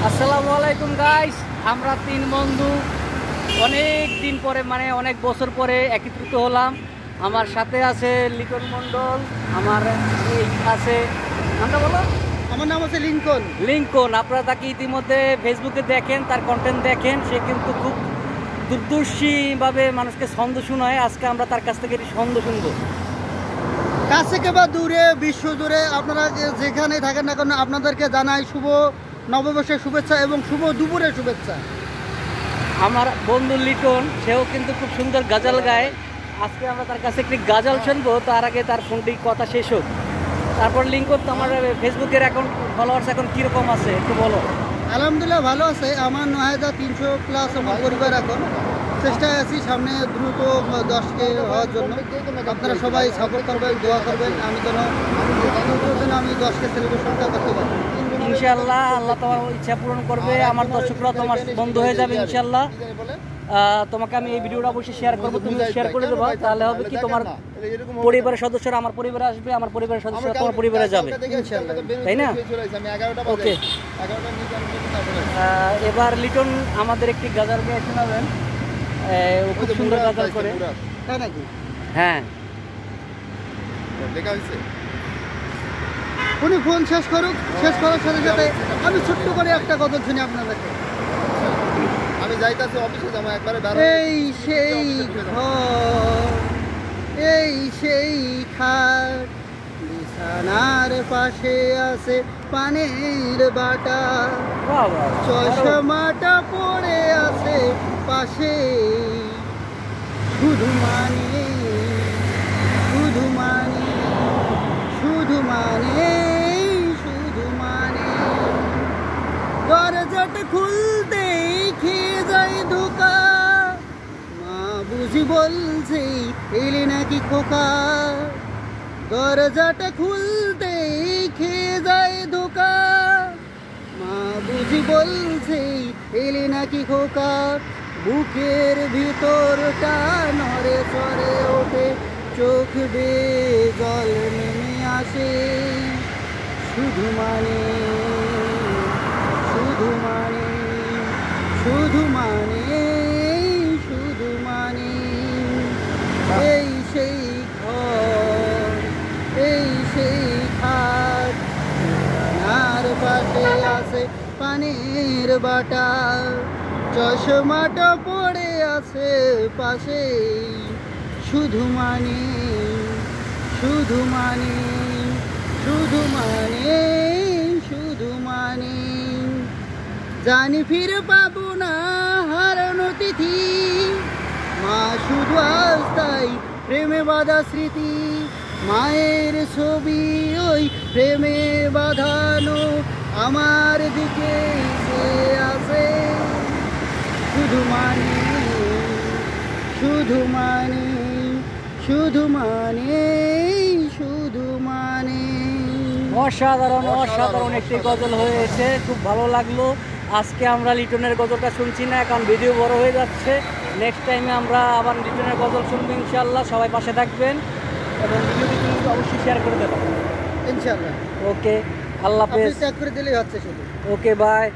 আসসালামু আলাইকুম গাইস, আমরা তিন বন্ধু অনেক দিন পরে মানে অনেক বছর পরে একত্রিত হলাম। আমার সাথে আছে লিটন মন্ডল, আমার আছে নামটা বলো। আমার নাম হচ্ছে লিঙ্কন। লিঙ্কন, আপনারা তাকে ইতিমধ্যে ফেসবুকে দেখেন, তার কন্টেন্ট দেখেন। সে কিন্তু খুব দুর্দর্শীভাবে মানুষকে ছন্দ শোনায়। আজকে আমরা তার কাছ থেকে ছন্দ শুনবো। কাছে কিংবা দূরে, বিশ্ব জুড়ে আপনারা যেখানে থাকেন না কেন, আপনাদেরকে জানাই শুভ নববর্ষের শুভেচ্ছা এবং শুভ দুপুরের শুভেচ্ছা। আমার বন্ধু লিটন, সেও কিন্তু খুব সুন্দর গাজাল গায়। আজকে আমরা তার কাছে একটি গাজাল শুনবো। তার আগে তার ফোনটি কথা শেষ হোক। তারপর লিঙ্কন, আমার ফেসবুকের অ্যাকাউন্ট ফলোয়ার্স এখন কীরকম আছে একটু বলো। আলহামদুলিল্লাহ ভালো আছে। আমার 9300 প্লাস আমার পরিবার। এখন চেষ্টায় আছি সামনে দ্রুত 10K হওয়ার জন্য। আপনারা সবাই সাপোর্ট করবেন, দোয়া করবেন আমি যেন আমি 10K সেলিব্রেশনটা করতে পারি। ইনশাআল্লাহ আল্লাহ তোমার ইচ্ছা পূরণ করবে। আমার দর্শকরা তোমার বন্ধু হয়ে যাবে ইনশাআল্লাহ। তোমাকে আমি এই ভিডিওটা অবশ্যই শেয়ার করবো, তুমি শেয়ার করে দেবো। তাহলে হবে কি, তোমার পরিবারের সদস্যরা আমার পরিবারে আসবে, আমার পরিবারের সদস্যরা তোমার পরিবারে যাবে, তাই না? ওকে, এবার লিটন আমাদের একটি গাজাল গেয়ে শোনাবেন। ও খুব সুন্দর গাজাল করে। তাই নাকি? হ্যাঁ, দেখা হয়েছে। উনি ফোন শেষ করুক, শেষ করার সাথে সাথে আমি ছোট্ট করে একটা গজল শুনি আপনাদেরকে। আমি যাইতাছি অফিসে যাবো একবারে। এই সেই ঘর, এই সেই খাট, বিছানার পাশে আছে পানের বাটা, চশমাটা পড়ে আছে পাশে, শুধু মানে শুধু মানে শুধু মানে শুধু মানে দরজাটা খুলতেই খেয়ে যায় ধোকা, মা বুঝি বলছে এলে নাকি খোকা, দরজাটা খুলতেই খেয়ে যায় ধোকা, মা বুঝি বলছে এলে নাকি খোকা, বুকের ভিতরটা নড়ে চড়ে ওঠে, চোখ বেয়ে জল নেমে আসে, শুধু মানে শুধু মানে শুধু মানে শুধু মানে এই সেই ঘর, এই সেই খাট, বিছানার পাশে আছে পানির বাটা, চশমাটা পড়ে আছে পাশে, শুধু মানে শুধু মানে শুধু মানে শুধু মানে জানি ফিরে পাবো না হারানো তিথি, মা শুধু আস্তাই প্রেমে বাঁধা স্মৃতি, মায়ের ছবি ওই প্রেমে বাঁধানো আমার দিকে আছে, শুধু মানে শুধু মানে শুধু মানে শুধু মানে। অসাধারণ অসাধারণ একটি গজল হয়েছে, খুব ভালো লাগলো। আজকে আমরা লিটনের গজলটা শুনছি না, এখন ভিডিও বড় হয়ে যাচ্ছে। নেক্সট টাইমে আমরা আবার লিটনের গজল শুনবো ইনশাআল্লাহ। সবাই পাশে থাকবেন এবং ভিডিওটি কিন্তু অবশ্যই শেয়ার করে দেবেন ইনশাআল্লাহ। ওকে, আল্লাহ হাফেজ। ত্যাগ করে দিলেই হচ্ছে শুধু। ওকে, বাই।